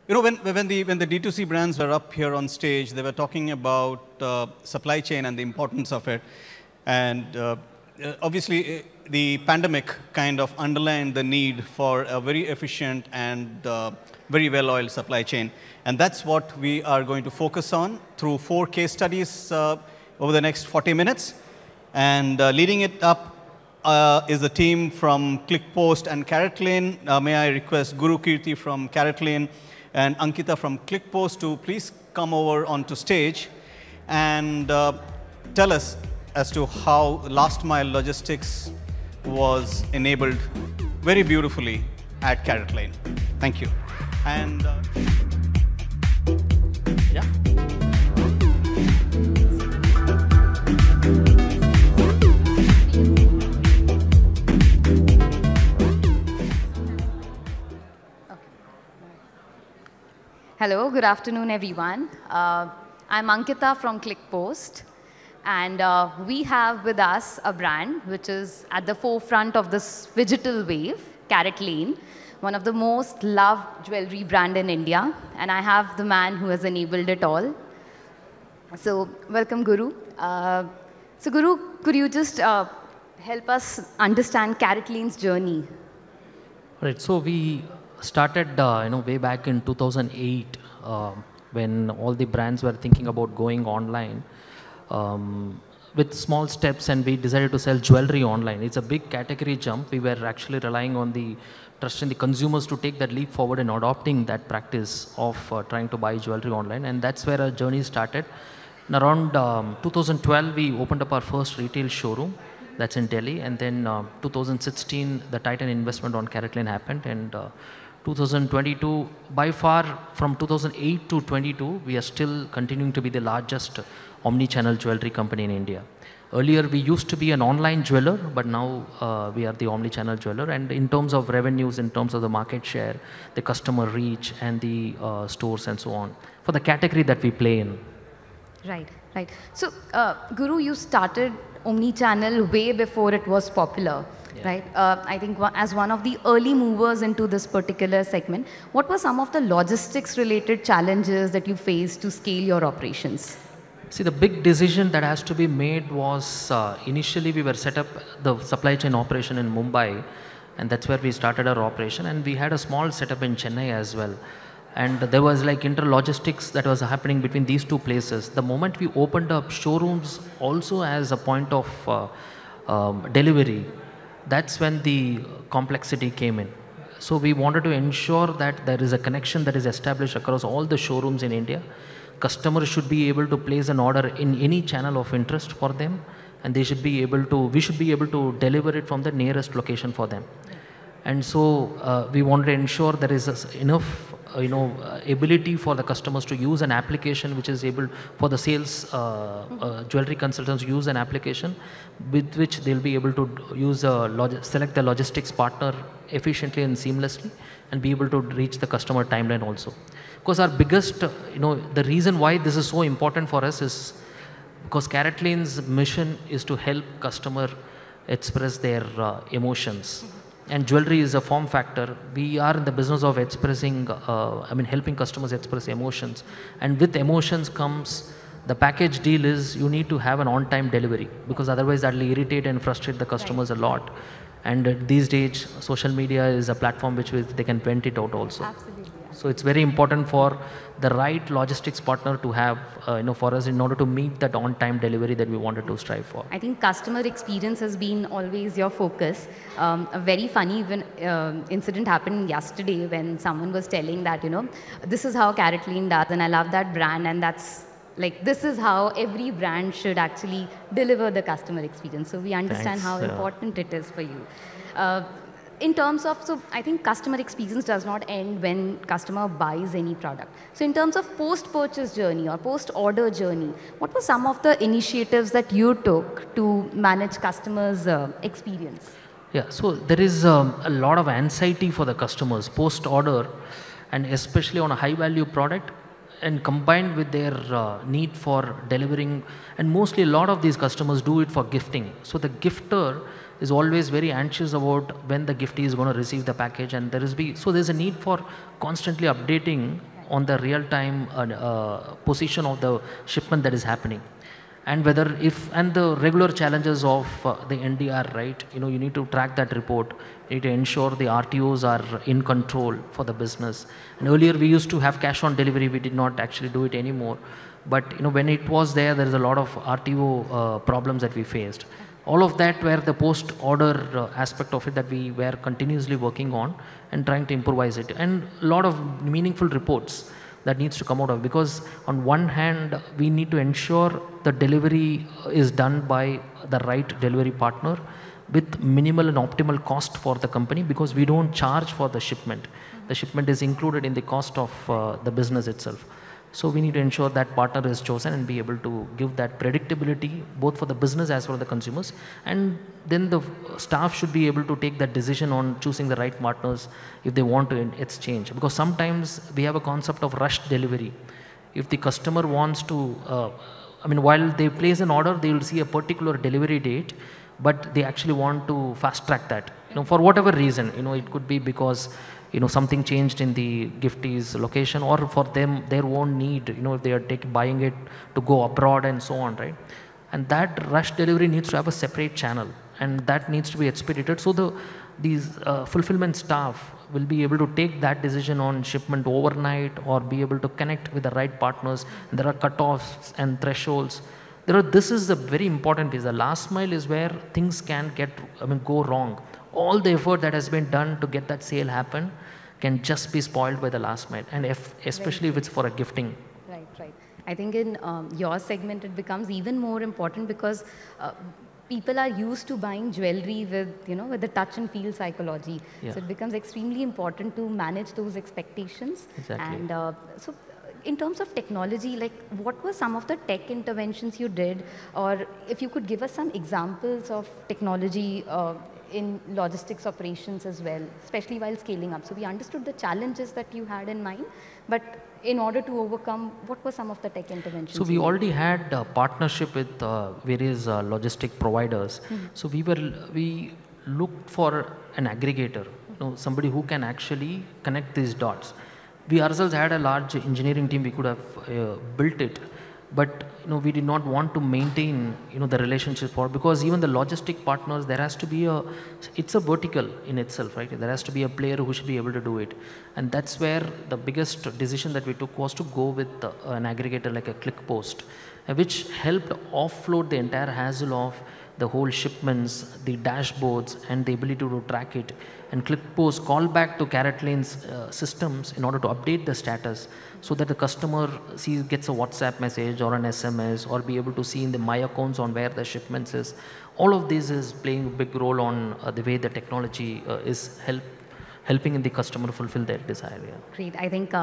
You know, when the D2C brands were up here on stage, they were talking about supply chain and the importance of it. And obviously, the pandemic kind of underlined the need for a very efficient and very well-oiled supply chain. And that's what we are going to focus on through 4 case studies over the next 40 minutes. And leading it up is the team from ClickPost and Caratlane. May I request Guru Kirti from Caratlane and Ankita from ClickPost to please come over onto stage and tell us as to how last mile logistics was enabled very beautifully at Caratlane. Thank you. And yeah. Hello, good afternoon, everyone. I'm Ankita from ClickPost, and we have with us a brand which is at the forefront of this digital wave, Caratlane, one of the most loved jewelry brand in India, and I have the man who has enabled it all. So, welcome, Guru. So, Guru, could you just help us understand Caratlane's journey? Right. So we started, way back in 2008, when all the brands were thinking about going online with small steps, and we decided to sell jewelry online. It's a big category jump. We were actually relying on the trust in the consumers to take that leap forward and adopting that practice of trying to buy jewelry online, and that's where our journey started. And around 2012, we opened up our first retail showroom. That's in Delhi, and then 2016, the Titan investment on Caratlane happened, and 2022, by far from 2008 to 22, we are still continuing to be the largest omnichannel jewelry company in India. Earlier, we used to be an online jeweler, but now we are the omnichannel jeweler. And in terms of revenues, in terms of the market share, the customer reach, and the stores and so on, for the category that we play in. Right, right. So, Guru, you started Omnichannel way before it was popular, right? I think as one of the early movers into this particular segment, what were some of the logistics-related challenges that you faced to scale your operations? See, the big decision that has to be made was initially we were set up the supply chain operation in Mumbai, and that's where we started our operation, and we had a small setup in Chennai as well. And there was like inter-logistics that was happening between these two places. The moment we opened up showrooms also as a point of delivery, that's when the complexity came in. So we wanted to ensure that there is a connection that is established across all the showrooms in India. Customers should be able to place an order in any channel of interest for them, and they should be able to, we should be able to deliver it from the nearest location for them. And so we wanted to ensure there is enough ability for the customers to use an application which is able for the sales jewelry consultants use an application with which they'll be able to use select the logistics partner efficiently and seamlessly, and be able to reach the customer timeline also. Because our biggest, the reason why this is so important for us is because Caratlane's mission is to help customer express their emotions. And jewelry is a form factor. We are in the business of expressing, helping customers express emotions. And with emotions comes, the package deal is you need to have an on-time delivery, because otherwise that will irritate and frustrate the customers a lot. And these days, social media is a platform which they can vent it out also. Absolutely. So it's very important for the right logistics partner to have, for us in order to meet that on-time delivery that we wanted to strive for. I think customer experience has been always your focus. A very funny incident happened yesterday when someone was telling that, this is how Caratlane does, and I love that brand, and that's like, this is how every brand should actually deliver the customer experience. So we understand how important it is for you. In terms of, so I think customer experience does not end when customer buys any product. So in terms of post-purchase journey or post-order journey, what were some of the initiatives that you took to manage customers' experience? Yeah, so there is a lot of anxiety for the customers post-order, and especially on a high-value product, and combined with their need for delivering, and mostly a lot of these customers do it for gifting. So the gifter is always very anxious about when the giftee is going to receive the package, and there's a need for constantly updating on the real-time position of the shipment that is happening. And whether and the regular challenges of the NDR, right? You need to track that report. You need to ensure the RTOs are in control for the business. And earlier we used to have cash on delivery. We did not actually do it anymore. But when it was there is a lot of RTO problems that we faced. All of that were the post-order aspect of it that we were continuously working on and trying to improvise it. And a lot of meaningful reports that needs to come out of, because on one hand we need to ensure the delivery is done by the right delivery partner with minimal and optimal cost for the company, because we don't charge for the shipment. The shipment is included in the cost of the business itself. So we need to ensure that partner is chosen and be able to give that predictability both for the business as well as the consumers. And then the staff should be able to take that decision on choosing the right partners if they want to exchange. Because sometimes we have a concept of rushed delivery. If the customer wants to, while they place an order, they will see a particular delivery date, but they actually want to fast track that. For whatever reason, it could be because something changed in the giftee's location, or for them, their own need, if they are buying it to go abroad and so on, right? And that rush delivery needs to have a separate channel, and that needs to be expedited. So these fulfillment staff will be able to take that decision on shipment overnight, or be able to connect with the right partners. There are cutoffs and thresholds. This is a very important piece. The last mile is where things can go wrong. All the effort that has been done to get that sale happen can just be spoiled by the last mile, and especially if it's for a gifting. Right. I think in your segment it becomes even more important, because people are used to buying jewelry with the touch and feel psychology. Yeah. So it becomes extremely important to manage those expectations. Exactly. And so in terms of technology, what were some of the tech interventions you did, or if you could give us some examples of technology in logistics operations as well, especially while scaling up. So we understood the challenges that you had in mind, but in order to overcome, what were some of the tech interventions? So we already had a partnership with various logistic providers. Mm-hmm. So we looked for an aggregator, somebody who can actually connect these dots. We ourselves had a large engineering team. We could have built it, but we did not want to maintain the relationship because even the logistic partners, there has to be it's a vertical in itself, right? There has to be a player who should be able to do it, and that's where the biggest decision that we took was to go with an aggregator like a ClickPost, which helped offload the entire hassle of the whole shipments, the dashboards, and the ability to track it. And ClickPost call back to Caratlane's systems in order to update the status, so that the customer gets a WhatsApp message or an SMS, or be able to see in the My Accounts on where the shipments is. All of this is playing a big role on the way the technology is helping in the customer fulfill their desire. Yeah. Great. I think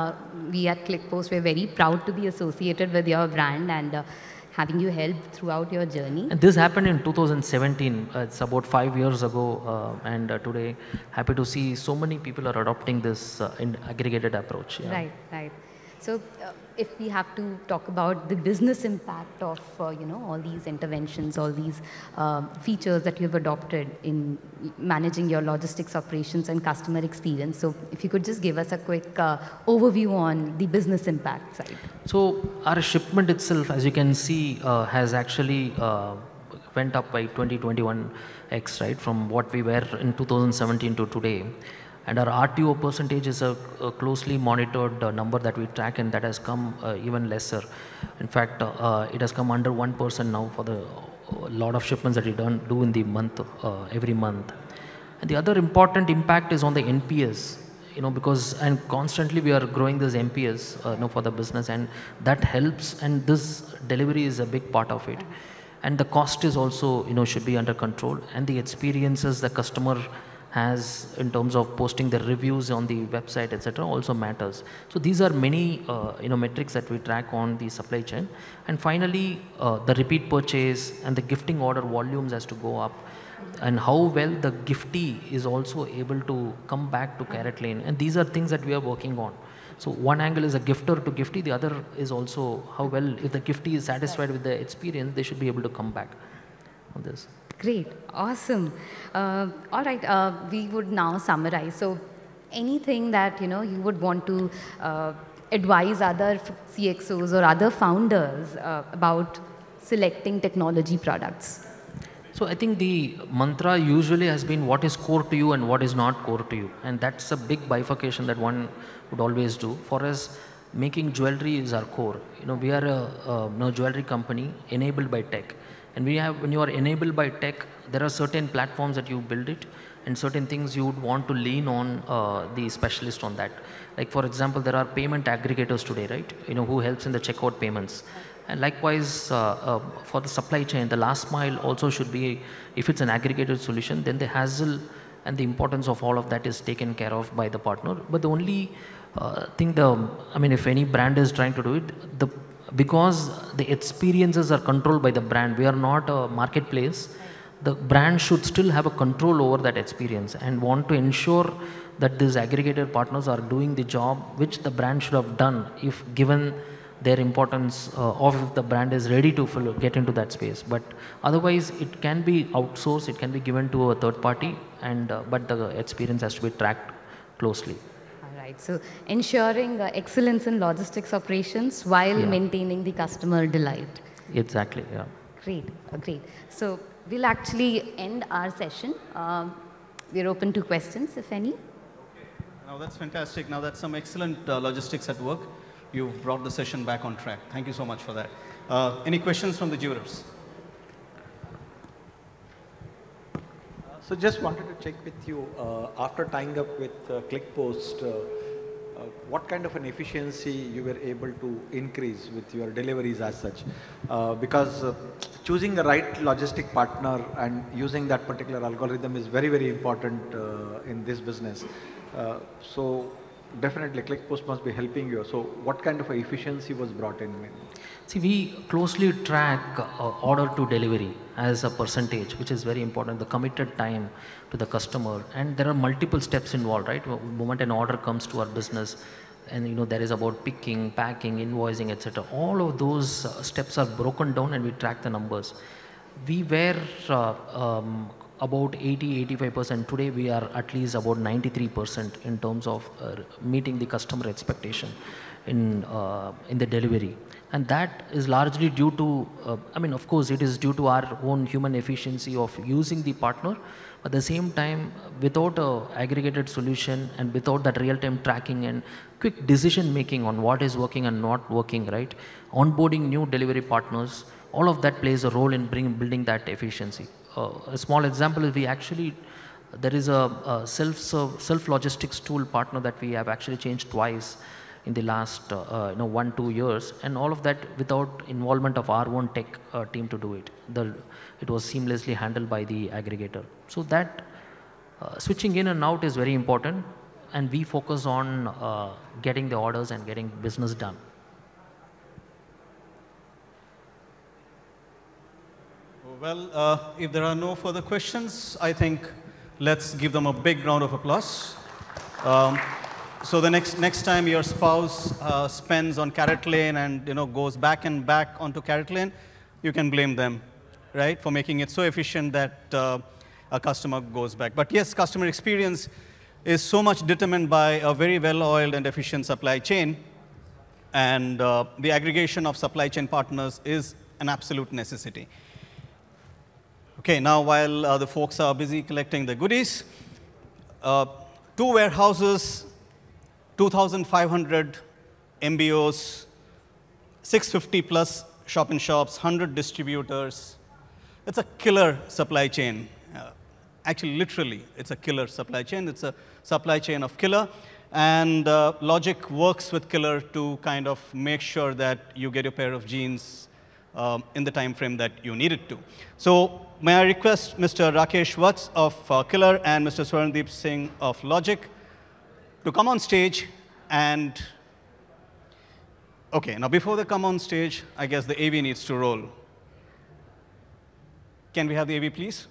we at ClickPost, we're very proud to be associated with your brand and having you help throughout your journey. And this happened in 2017. It's about 5 years ago, and today, happy to see so many people are adopting this aggregated approach. Yeah. Right. So, if we have to talk about the business impact of all these interventions, all these features that you've adopted in managing your logistics operations and customer experience, so if you could just give us a quick overview on the business impact side. So, our shipment itself, as you can see, has actually went up by 20-21x, right, from what we were in 2017 to today. And our RTO percentage is a closely monitored number that we track, and that has come even lesser. In fact, it has come under 1% now for the lot of shipments that we do in the month, every month. And the other important impact is on the NPS, because and constantly we are growing this NPS for the business, and that helps, and this delivery is a big part of it. And the cost is also, should be under control, and the experiences the customer has in terms of posting the reviews on the website, etc., also matters. So these are many metrics that we track on the supply chain. And finally, the repeat purchase and the gifting order volumes has to go up, and how well the giftee is also able to come back to Caratlane. And these are things that we are working on. So one angle is a gifter to giftee, the other is also how well, if the giftee is satisfied with the experience, they should be able to come back on this. Great, awesome. All right, we would now summarize. So anything that you would want to advise other CXOs or other founders about selecting technology products? So I think the mantra usually has been what is core to you and what is not core to you, and that's a big bifurcation that one would always do. For us, making jewelry is our core. We are a jewelry company enabled by tech, and when you are enabled by tech, there are certain platforms that you build it, and certain things you would want to lean on the specialist on that. Like for example, there are payment aggregators today, right? Who helps in the checkout payments. And likewise, for the supply chain, the last mile also should be, if it's an aggregated solution, then the hassle and the importance of all of that is taken care of by the partner. But the only thing, if any brand is trying to do it, because the experiences are controlled by the brand, we are not a marketplace. The brand should still have a control over that experience and want to ensure that these aggregator partners are doing the job which the brand should have done if given their importance of if the brand is ready to get into that space. But otherwise it can be outsourced, it can be given to a third party, and but the experience has to be tracked closely. All right, so ensuring excellence in logistics operations while maintaining the customer delight. Exactly, yeah. Great, great. So we'll actually end our session. We're open to questions, if any. Now that's fantastic. Now that's some excellent logistics at work. You've brought the session back on track. Thank you so much for that. Any questions from the jurors? So just wanted to check with you, after tying up with ClickPost, what kind of an efficiency you were able to increase with your deliveries as such? Because choosing the right logistic partner and using that particular algorithm is very, very important in this business. So definitely ClickPost must be helping you. So what kind of a efficiency was brought in? See, we closely track order to delivery as a percentage, which is very important, the committed time to the customer. And there are multiple steps involved, right? The moment an order comes to our business, and there is about picking, packing, invoicing, etc. All of those steps are broken down and we track the numbers. We were about 80-85%. Today we are at least about 93% in terms of meeting the customer expectation in the delivery. And that is largely due to, of course it is due to our own human efficiency of using the partner. At the same time, without a aggregated solution and without that real-time tracking and quick decision making on what is working and not working, right? Onboarding new delivery partners, all of that plays a role in building that efficiency. A small example is there is a self logistics tool partner that we have actually changed twice in the last 1-2 years, and all of that without involvement of our own tech team to do it. It was seamlessly handled by the aggregator. So that switching in and out is very important, and we focus on getting the orders and getting business done. Well, if there are no further questions, I think let's give them a big round of applause. So the next time your spouse spends on Caratlane and goes back and back onto Caratlane, you can blame them, right, for making it so efficient that a customer goes back. But yes, customer experience is so much determined by a very well-oiled and efficient supply chain, and the aggregation of supply chain partners is an absolute necessity. Okay, now while the folks are busy collecting the goodies, 2 warehouses, 2,500 MBOs, 650 plus shop-in-shops, 100 distributors. It's a killer supply chain. Actually, literally, it's a killer supply chain. It's a supply chain of killer. And Logic works with killer to kind of make sure that you get your pair of jeans in the time frame that you need it to. So may I request Mr. Rakesh Vats of Killer and Mr. Swarandeep Singh of Logic to come on stage and, okay, now before they come on stage, I guess the AV needs to roll. Can we have the AV, please?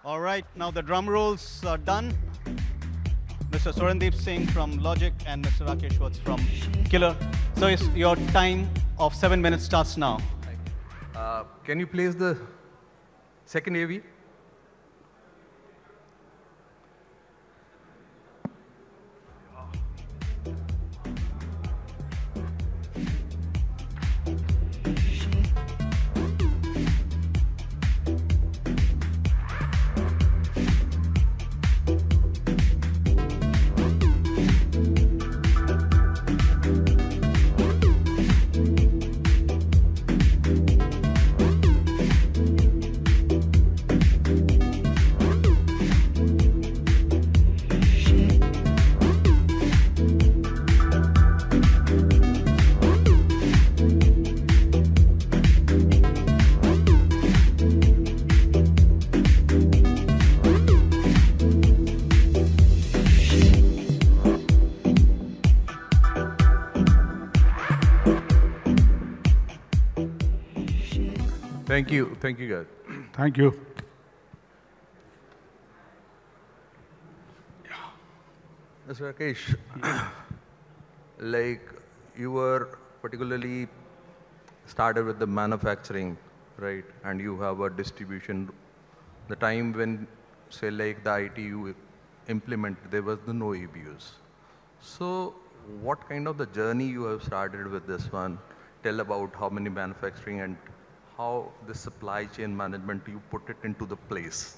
All right, now the drum rolls are done. Mr. Surandeep Singh from Logic and Mr. Rakesh Watts from Killer. So your time of 7 minutes starts now. Can you place the second AV? Thank you guys. Thank you. Mr. Rakesh, like you were particularly started with the manufacturing, right? And you have a distribution. The time when, say, like the IT you implement, there was no EBUs. So what kind of the journey you have started with this one? Tell about how many manufacturing and how the supply chain management you put it into the place.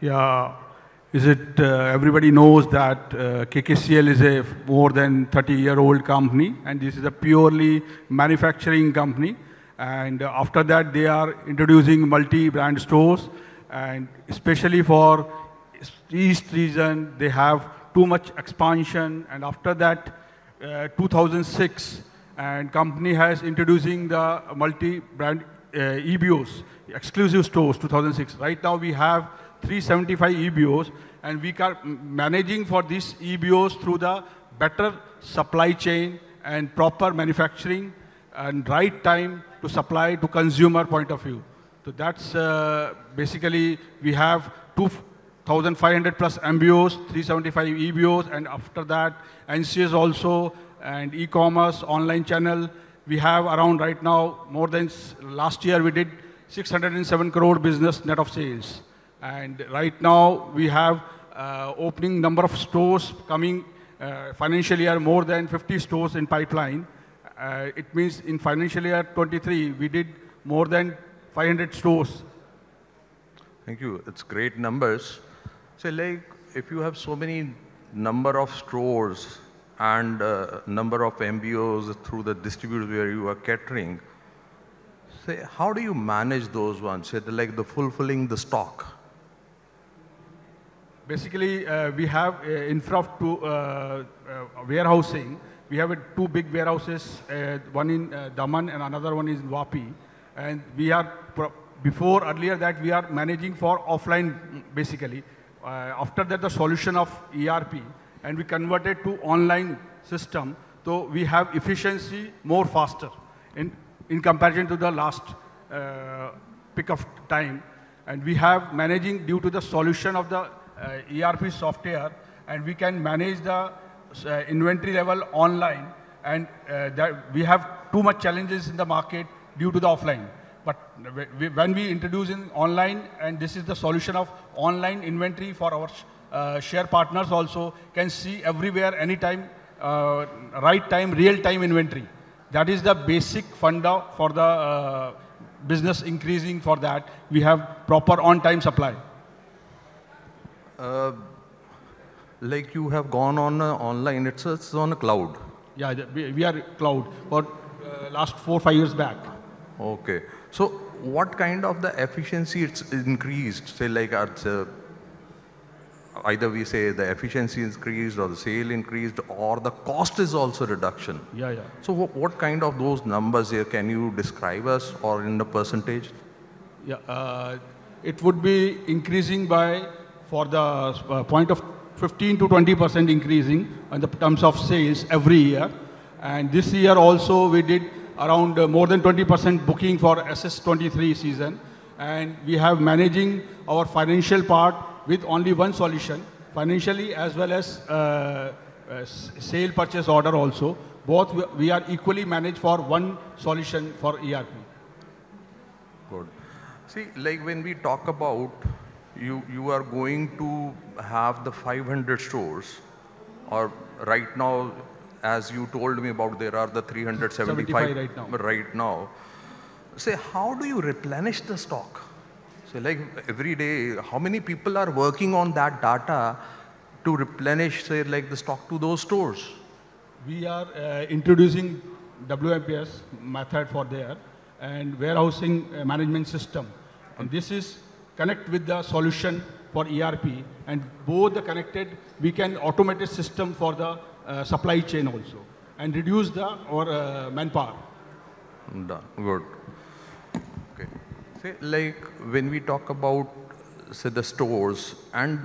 Yeah, everybody knows that KKCL is a more than 30-year-old company, and this is a purely manufacturing company. And after that, they are introducing multi-brand stores, and especially for East region, they have too much expansion. And after that, 2006, and company has introducing the multi-brand EBOs, exclusive stores, 2006. Right now we have 375 EBOs, and we are managing for these EBOs through the better supply chain and proper manufacturing and right time to supply to consumer point of view. So that's basically we have 2,500 plus MBOs, 375 EBOs, and after that NCS also, and e-commerce, online channel. We have around right now more than last year we did 607 crore business net of sales. And right now we have opening number of stores coming financial year, more than 50 stores in pipeline. It means in financial year 23 we did more than 500 stores. Thank you. It's great numbers. So like if you have so many number of stores and number of MBOs through the distributors where you are catering, say, how do you manage those ones? Say, like the fulfilling the stock? Basically, we have infra to warehousing. We have two big warehouses, one in Daman and another one is in Vapi. And we are, earlier that we are managing for offline, basically. After that, the solution of ERP, and we converted to online system, so we have efficiency more faster in comparison to the last pick of time. And we have managing due to the solution of the ERP software, and we can manage the inventory level online, and that we have too much challenges in the market due to the offline. But when we introduce in online, and this is the solution of online inventory for our share partners also can see everywhere, anytime, right time, real time inventory. That is the basic funda for the business increasing. For that, we have proper on-time supply. Like you have gone on online, it's on a cloud. Yeah, we are cloud for last 4-5 years back. Okay. So what kind of the efficiency it's increased? Say like either we say the efficiency increased or the sale increased or the cost is also reduction. Yeah, yeah. So what kind of those numbers here can you describe us or in the percentage? Yeah, it would be increasing by, for the point of 15 to 20% increasing in the terms of sales every year. And this year also we did around more than 20% booking for SS23 season. And we have managing our financial part with only one solution, financially as well as sale purchase order also. Both we are equally managed for one solution for ERP. Good. See, like when we talk about you are going to have the 500 stores, or right now, as you told me about, there are the 375 right now. Say, how do you replenish the stock? So like every day, how many people are working on that data to replenish, say, like the stock to those stores? We are introducing WMPS method for there and warehousing management system. And this is connect with the solution for ERP, and both the connected, we can automated system for the supply chain also and reduce the manpower. Done. Good. Okay. Say, like when we talk about, say, the stores, and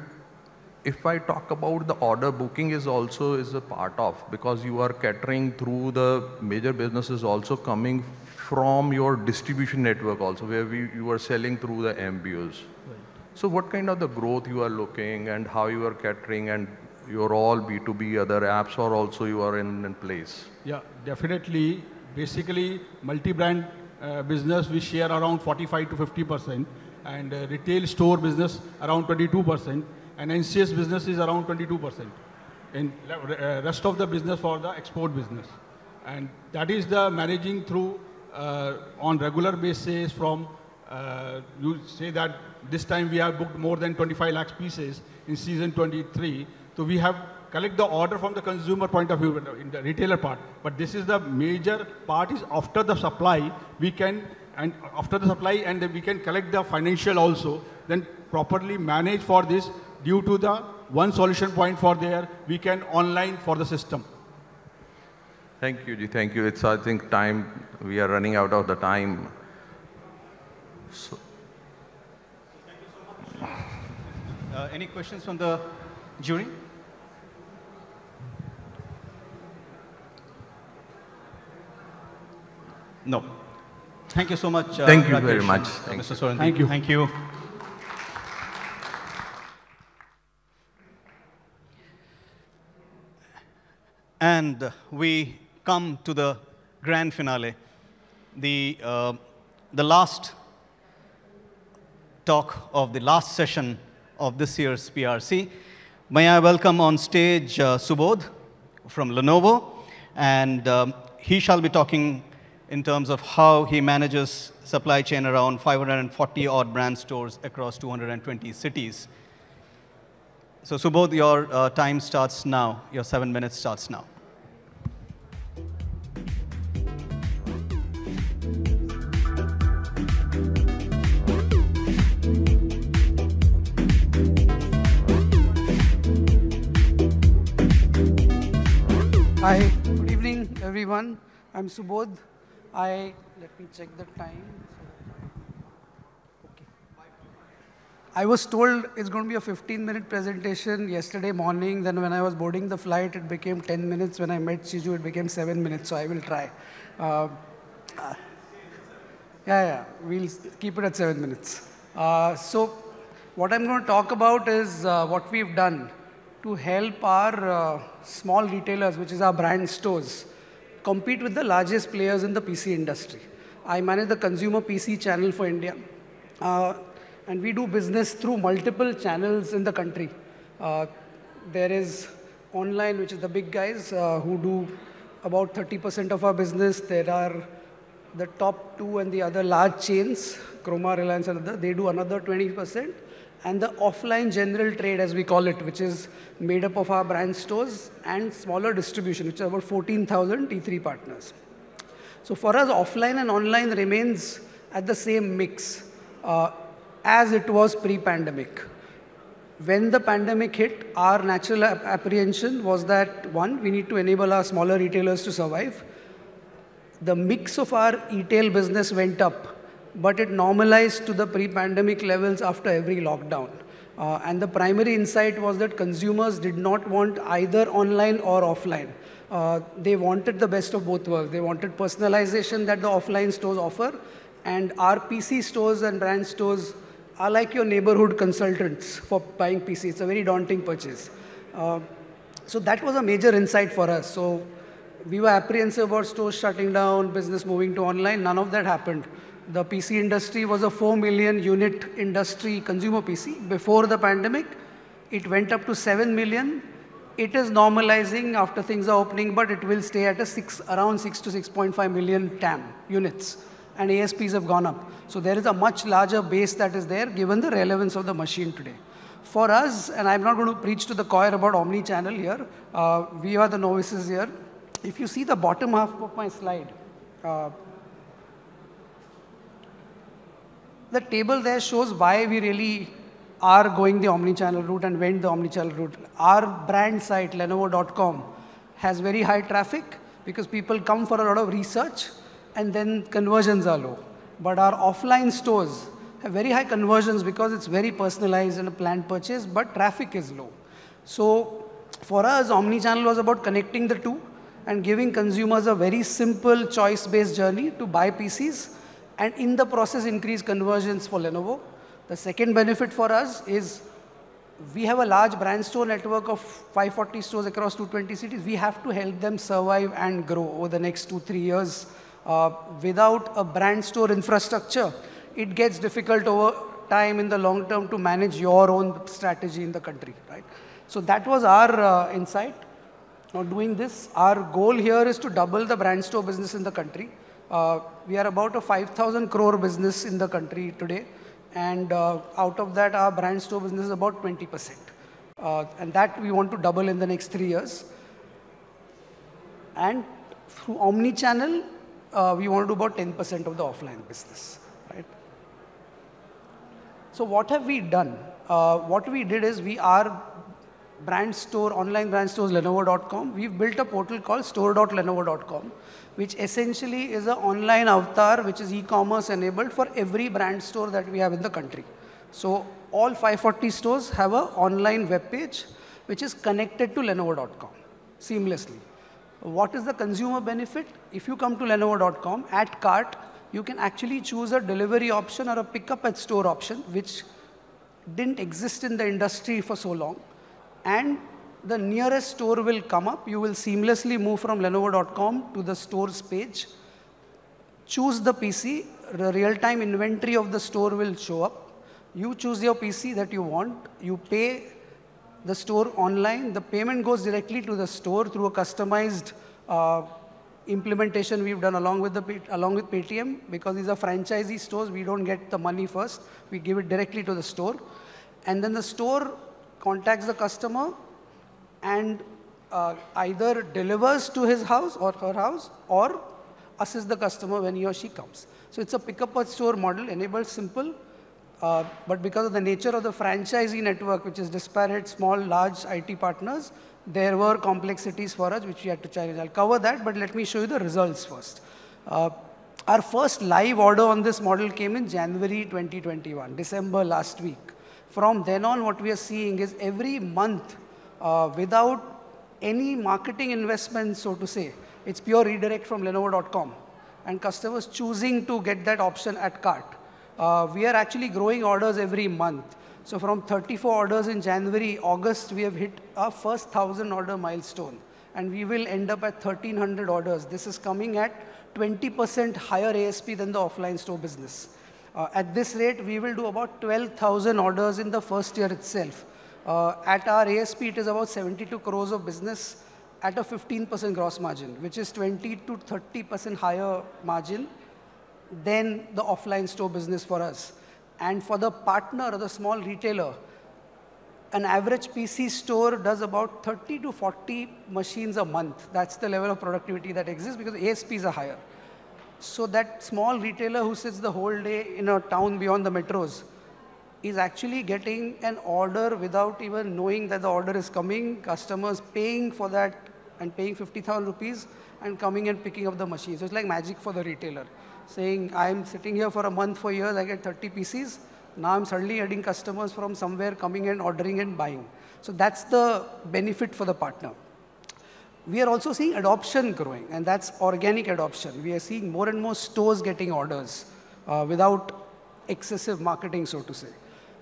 if I talk about the order booking is also a part of, because you are catering through the major businesses also coming from your distribution network also, where you are selling through the MBOs. Right. So what kind of the growth you are looking, and how you are catering, and your all B2B other apps, or also you are in place? Yeah, definitely. Basically, multi-brand business we share around 45 to 50%, and retail store business around 22%, and NCS business is around 22%. And rest of the business for the export business. And that is the managing through on regular basis from, you say that this time we have booked more than 25 lakhs pieces in season 23. So we have collect the order from the consumer point of view in the retailer part. But this is the major part is after the supply, we can, and after the supply, and we can collect the financial also, then properly manage for this due to the one solution point for there, we can online for the system. Thank you, Ji. Thank you. It's, I think, time. We are running out of the time. So. Thank you so much. Any questions from the jury? No. Thank you so much. Thank you Rakesh very much. Mr. Soran. Thank you. Thank you. And we come to the grand finale, the last talk of the last session of this year's PRC. May I welcome on stage Subodh from Lenovo, and he shall be talking in terms of how he manages supply chain around 540 odd brand stores across 220 cities. So Subodh, your time starts now. Your 7 minutes starts now. Hi, good evening, everyone. I'm Subodh. Let me check the time. Okay. I was told it's going to be a 15-minute presentation yesterday morning. Then when I was boarding the flight, it became 10 minutes. When I met Chiju, it became 7 minutes. So I will try. We'll keep it at 7 minutes. So what I'm going to talk about is what we've done to help our small retailers, which is our brand stores, compete with the largest players in the PC industry. I manage the consumer PC channel for India. And we do business through multiple channels in the country. There is online, which is the big guys who do about 30% of our business. There are the top two and the other large chains, Chroma, Reliance, and other, they do another 20%. And the offline general trade, as we call it, which is made up of our brand stores and smaller distribution, which is about 14,000 T3 partners. So for us, offline and online remains at the same mix as it was pre-pandemic. When the pandemic hit, our natural apprehension was that, one, we need to enable our smaller retailers to survive. The mix of our e-tail business went up, but it normalized to the pre-pandemic levels after every lockdown. And the primary insight was that consumers did not want either online or offline. They wanted the best of both worlds. They wanted personalization that the offline stores offer, and our PC stores and brand stores are like your neighborhood consultants for buying PC. It's a very daunting purchase. So that was a major insight for us. So we were apprehensive about stores shutting down, business moving to online. None of that happened. The PC industry was a 4 million unit industry, consumer PC. Before the pandemic, it went up to 7 million. It is normalizing after things are opening, but it will stay at around 6 to 6.5 million TAM units. And ASPs have gone up. So there is a much larger base that is there, given the relevance of the machine today. For us, and I'm not going to preach to the choir about omnichannel here, we are the novices here. If you see the bottom half of my slide, the table there shows why we really are going the omnichannel route and went the omnichannel route. Our brand site, Lenovo.com, has very high traffic because people come for a lot of research and then conversions are low. But our offline stores have very high conversions because it's very personalized and a planned purchase, but traffic is low. So for us, omnichannel was about connecting the two and giving consumers a very simple choice-based journey to buy PCs and in the process increase conversions for Lenovo. The second benefit for us is we have a large brand store network of 540 stores across 220 cities. We have to help them survive and grow over the next 2-3 years. Without a brand store infrastructure, it gets difficult over time in the long term to manage your own strategy in the country, right? So that was our insight on doing this. Our goal here is to double the brand store business in the country. We are about a 5,000 crore business in the country today. And out of that, our brand store business is about 20%. And that we want to double in the next 3 years. And through omnichannel, we want to do about 10% of the offline business, right? So what have we done? What we did is our brand store, online brand stores, Lenovo.com, we've built a portal called store.lenovo.com, which essentially is an online avatar, which is e-commerce enabled for every brand store that we have in the country. So all 540 stores have an online web page, which is connected to Lenovo.com seamlessly. What is the consumer benefit? If you come to Lenovo.com, at cart, you can actually choose a delivery option or a pickup at store option, which didn't exist in the industry for so long. And the nearest store will come up. You will seamlessly move from Lenovo.com to the stores page. Choose the PC. The real-time inventory of the store will show up. You choose your PC that you want. You pay the store online. The payment goes directly to the store through a customized implementation we've done along with Paytm. Because these are franchisee stores, we don't get the money first. We give it directly to the store. And then the store contacts the customer and either delivers to his house or her house or assists the customer when he or she comes. So it's a pick-up at store model, enabled, simple, but because of the nature of the franchisee network, which is disparate, small, large IT partners, there were complexities for us which we had to challenge. I'll cover that, but let me show you the results first. Our first live order on this model came in January 2021, December last week. From then on, what we are seeing is every month, without any marketing investment, so to say, it's pure redirect from Lenovo.com, and customers choosing to get that option at cart. We are actually growing orders every month. So from 34 orders in January, August, we have hit our first 1,000 order milestone, and we will end up at 1,300 orders. This is coming at 20% higher ASP than the offline store business. At this rate, we will do about 12,000 orders in the first year itself. At our ASP, it is about 72 crores of business at a 15% gross margin, which is 20 to 30% higher margin than the offline store business for us. And for the partner or the small retailer, an average PC store does about 30 to 40 machines a month. That's the level of productivity that exists because ASPs are higher. So that small retailer who sits the whole day in a town beyond the metros is actually getting an order without even knowing that the order is coming, customers paying for that and paying 50,000 rupees and coming and picking up the machine. So it's like magic for the retailer, saying, I'm sitting here for a month, for years, I get 30 PCs. Now I'm suddenly adding customers from somewhere coming and ordering and buying. So that's the benefit for the partner. We are also seeing adoption growing, and that's organic adoption. We are seeing more and more stores getting orders without excessive marketing, so to say.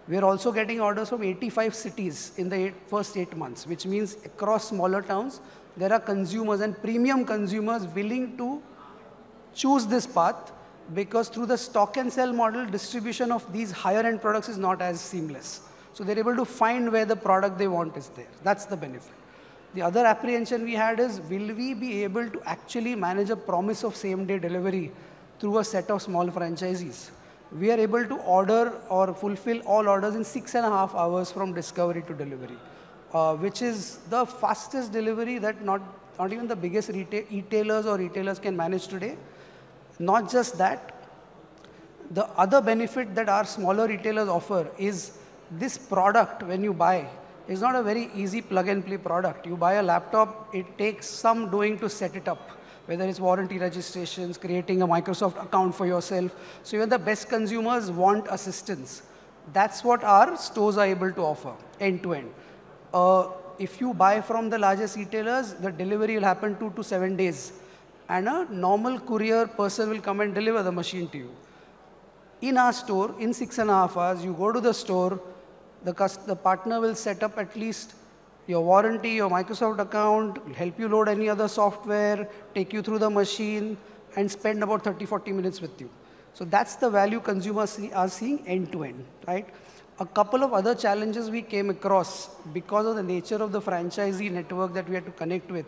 We are also getting orders from 85 cities in the first 8 months, which means across smaller towns, there are consumers and premium consumers willing to choose this path, because through the stock and sell model, distribution of these higher end products is not as seamless. So they're able to find where the product they want is there. That's the benefit. The other apprehension we had is, will we be able to actually manage a promise of same-day delivery through a set of small franchisees? We are able to order or fulfill all orders in 6.5 hours from discovery to delivery, which is the fastest delivery that not even the biggest e-tailers or retailers can manage today. Not just that, the other benefit that our smaller retailers offer is this product, when you buy, is not a very easy plug and play product. You buy a laptop, it takes some doing to set it up, whether it's warranty registrations, creating a Microsoft account for yourself. So even the best consumers want assistance. That's what our stores are able to offer, end to end. If you buy from the largest retailers, the delivery will happen 2 to 7 days. And a normal courier person will come and deliver the machine to you. In our store, in 6.5 hours, you go to the store, the partner will set up at least your warranty, your Microsoft account, help you load any other software, take you through the machine, and spend about 30-40 minutes with you. So that's the value consumers are seeing end to end, right? A couple of other challenges we came across because of the nature of the franchisee network that we had to connect with.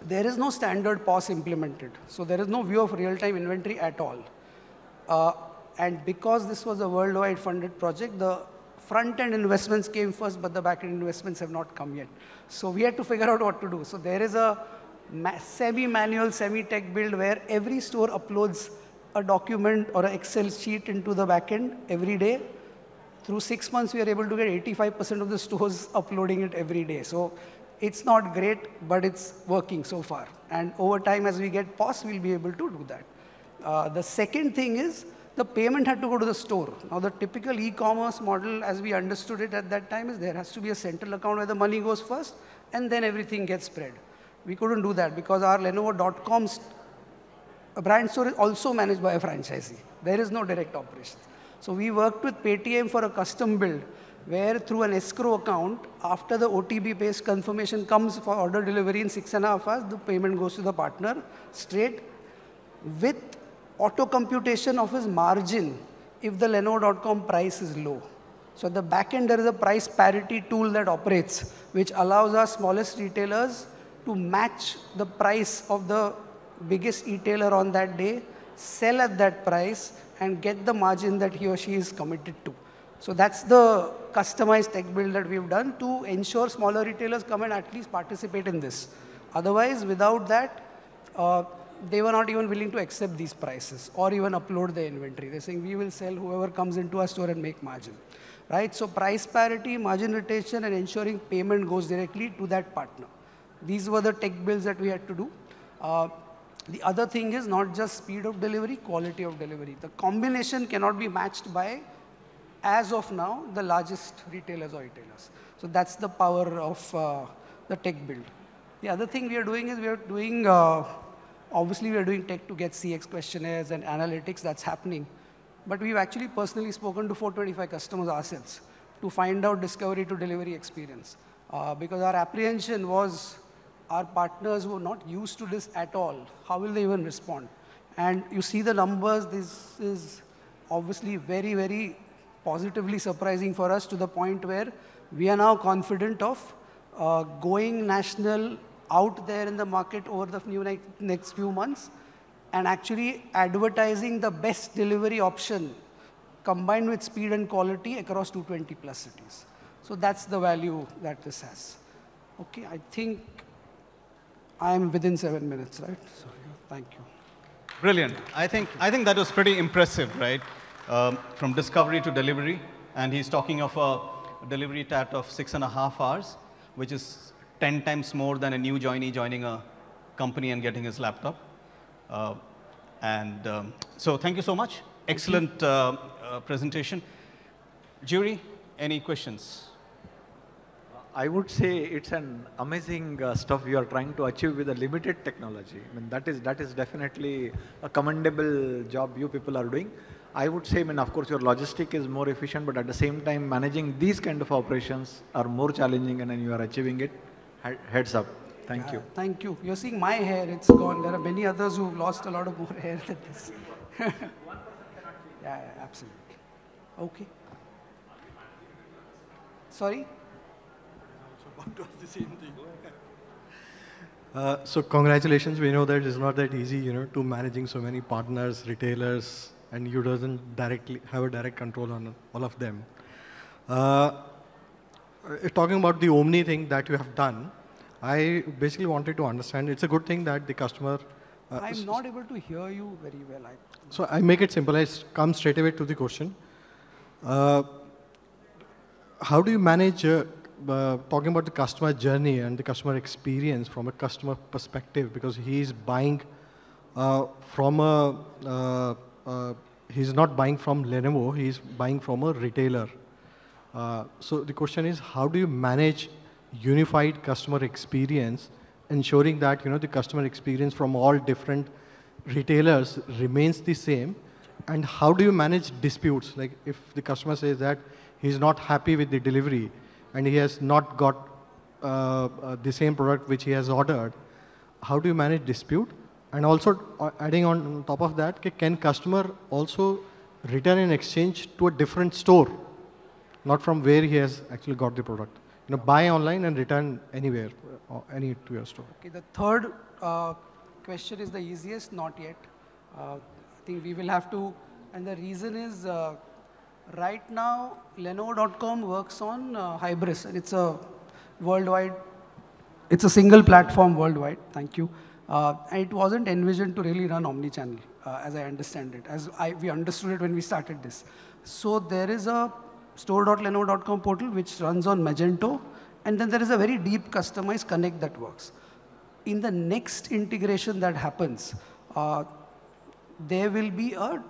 There is no standard POS implemented. So there is no view of real-time inventory at all. And because this was a worldwide funded project, the front-end investments came first, but the back-end investments have not come yet. So we had to figure out what to do. So there is a semi-manual, semi-tech build where every store uploads a document or an Excel sheet into the back-end every day. Through 6 months, we are able to get 85% of the stores uploading it every day. So it's not great, but it's working so far. And over time, as we get POS, we'll be able to do that. The second thing is, the payment had to go to the store. Now, the typical e-commerce model, as we understood it at that time, is there has to be a central account where the money goes first, and then everything gets spread. We couldn't do that because our Lenovo.com brand store is also managed by a franchisee. There is no direct operations. So we worked with Paytm for a custom build, where through an escrow account, after the OTP-based confirmation comes for order delivery in 6.5 hours, the payment goes to the partner straight with auto computation of his margin if the Lenovo.com price is low. So at the back end, there is a price parity tool that operates, which allows our smallest retailers to match the price of the biggest retailer on that day, sell at that price, and get the margin that he or she is committed to. So that's the customized tech build that we've done to ensure smaller retailers come and at least participate in this. Otherwise, without that, they were not even willing to accept these prices or even upload the inventory. They're saying, we will sell whoever comes into our store and make margin. Right? So price parity, margin retention, and ensuring payment goes directly to that partner. These were the tech builds that we had to do. The other thing is not just speed of delivery, quality of delivery. The combination cannot be matched by, as of now, the largest retailers or retailers. So that's the power of the tech build. The other thing we are doing is we are doing, obviously we are doing tech to get CX questionnaires and analytics, that's happening. But we've actually personally spoken to 425 customers ourselves to find out discovery to delivery experience. Because our apprehension was our partners who are not used to this at all, how will they even respond? And you see the numbers, this is obviously very, very positively surprising for us to the point where we are now confident of going national out there in the market over the next few months and actually advertising the best delivery option combined with speed and quality across 220 plus cities. So that's the value that this has. Okay, I think I'm within 7 minutes, right? So thank you. Brilliant. I think that was pretty impressive, right? From discovery to delivery, and he's talking of a delivery tat of 6.5 hours, which is 10 times more than a new joinee joining a company and getting his laptop. So thank you so much. Excellent presentation. Jury, any questions? I would say it's an amazing stuff you are trying to achieve with a limited technology. I mean, that is definitely a commendable job you people are doing. I would say, I mean, of course, your logistic is more efficient, but at the same time, managing these kind of operations are more challenging, and then you are achieving it. Heads up. Thank you. Thank you. You're seeing my hair, it's gone. There are many others who've lost a lot of more hair than this. Yeah, absolutely. Okay. Sorry? So congratulations. We know that it's not that easy, you know, to managing so many partners, retailers, and you doesn't directly have a direct control on all of them. Talking about the Omni thing that you have done, I basically wanted to understand. It's a good thing that the customer. I'm not able to hear you very well. So I make it simple. I come straight away to the question. How do you manage talking about the customer journey and the customer experience from a customer perspective? Because he's buying from a, he's not buying from Lenovo, he's buying from a retailer. So the question is, how do you manage unified customer experience, ensuring that, you know, the customer experience from all different retailers remains the same? And how do you manage disputes? Like if the customer says that he's not happy with the delivery and he has not got the same product which he has ordered, how do you manage dispute? And also adding on top of that, can customer also return and exchange to a different store, not from where he has actually got the product? You know, buy online and return anywhere, any to your store. Okay, the third question is the easiest, not yet. I think we will have to, and the reason is right now Lenovo.com works on Hybris, and it's a worldwide, it's a single platform worldwide, thank you. And it wasn't envisioned to really run omnichannel, as I understand it, as we understood it when we started this. So there is a store.lenovo.com portal which runs on Magento, and then there is a very deep customized connect that works. In the next integration that happens, there will be a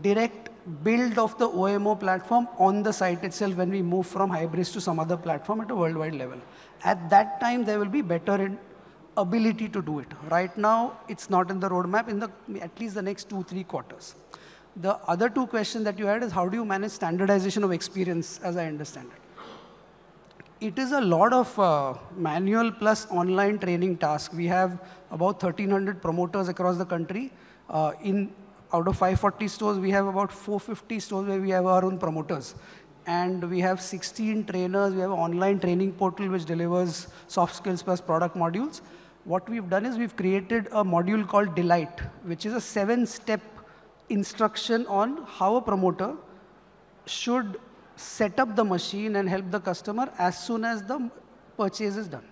direct build of the OMO platform on the site itself when we move from Hybris to some other platform at a worldwide level. At that time, there will be better ability to do it. Right now, it's not in the roadmap in at least the next 2-3 quarters. The other two questions that you had is how do you manage standardization of experience, as I understand it. It is a lot of manual plus online training tasks. We have about 1,300 promoters across the country. Out of 540 stores, we have about 450 stores where we have our own promoters. And we have 16 trainers. We have an online training portal which delivers soft skills plus product modules. What we've done is we've created a module called Delight, which is a 7-step instruction on how a promoter should set up the machine and help the customer as soon as the purchase is done.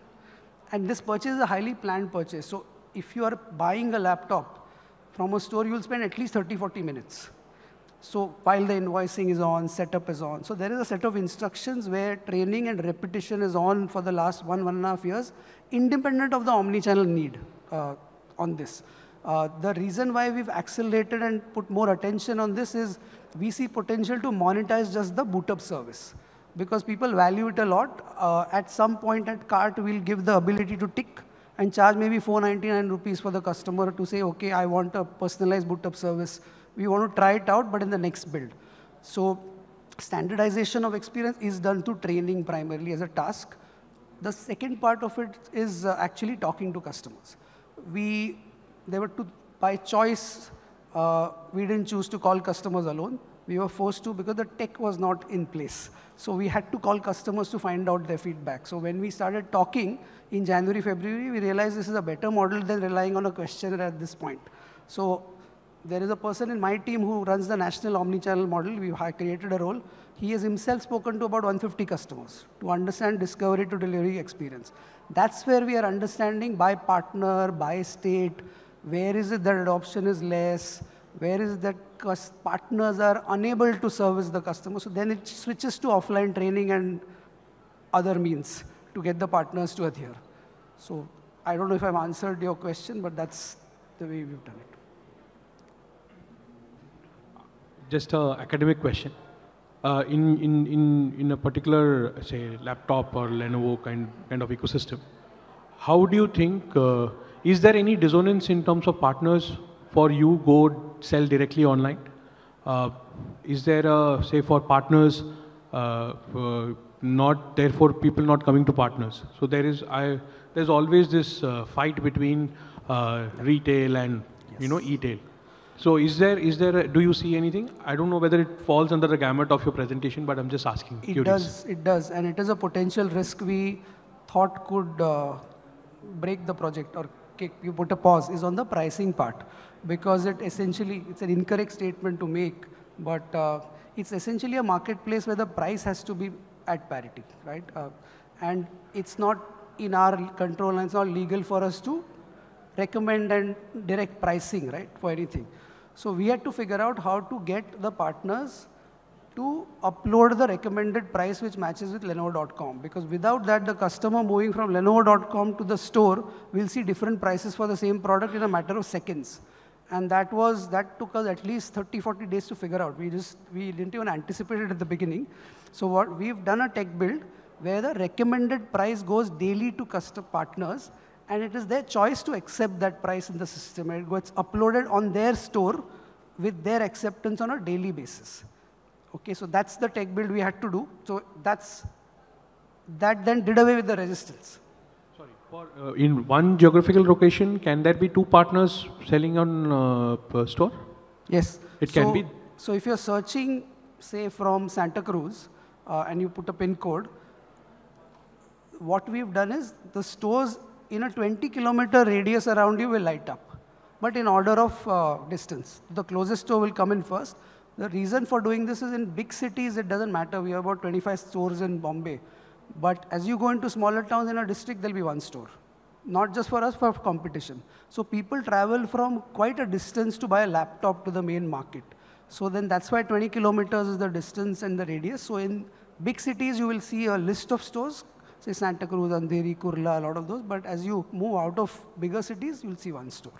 And this purchase is a highly planned purchase. So if you are buying a laptop from a store, you'll spend at least 30-40 minutes. So while the invoicing is on, setup is on. So there is a set of instructions where training and repetition is on for the last 1.5 years, independent of the omnichannel need on this. The reason why we've accelerated and put more attention on this is we see potential to monetize just the boot up service because people value it a lot. At some point at cart, we'll give the ability to tick and charge maybe 499 rupees for the customer to say, okay, I want a personalized boot up service. We want to try it out, but in the next build. So standardization of experience is done through training primarily as a task. The second part of it is actually talking to customers. They were by choice, we didn't choose to call customers alone. We were forced to because the tech was not in place. So we had to call customers to find out their feedback. So when we started talking in January, February, we realized this is a better model than relying on a questionnaire at this point. So there is a person in my team who runs the national omnichannel model. We created a role. He has himself spoken to about 150 customers to understand discovery to delivery experience. That's where we are understanding by partner, by state, where is it that adoption is less, where is it that partners are unable to service the customer. So then it switches to offline training and other means to get the partners to adhere. So I don't know if I've answered your question, but that's the way we've done it. Just an academic question. In a particular, say, laptop or Lenovo kind of ecosystem, how do you think, is there any dissonance in terms of partners for you go sell directly online? Is there a, say for partners, not therefore people not coming to partners? So there's always this fight between retail and e-tail. So do you see anything? I don't know whether it falls under the gamut of your presentation, but I'm just asking. It does, and it is a potential risk we thought could break the project or you put a pause, is on the pricing part, because it's an incorrect statement to make, but it's essentially a marketplace where the price has to be at parity, right? And it's not in our control, and it's not legal for us to recommend and direct pricing, right, for anything. So we had to figure out how to get the partners to upload the recommended price which matches with Lenovo.com, because without that, the customer moving from Lenovo.com to the store will see different prices for the same product in a matter of seconds. And that took us at least 30, 40 days to figure out. We didn't even anticipate it at the beginning. So we've done a tech build where the recommended price goes daily to custom partners, and it is their choice to accept that price in the system. It gets uploaded on their store with their acceptance on a daily basis. Okay, so that's the tech build we had to do. So that then did away with the resistance. Sorry, in one geographical location, can there be two partners selling on per store? Yes. It can be. So if you're searching, say from Santa Cruz, and you put a pin code, what we've done is the stores in a 20-kilometer radius around you will light up, but in order of distance. The closest store will come in first. The reason for doing this is in big cities, it doesn't matter. We have about 25 stores in Bombay. But as you go into smaller towns in a district, there'll be one store. Not just for us, for competition. So people travel from quite a distance to buy a laptop to the main market. So then that's why 20 kilometers is the distance and the radius. So in big cities, you will see a list of stores, say Santa Cruz, Andheri, Kurla, a lot of those. But as you move out of bigger cities, you'll see one store.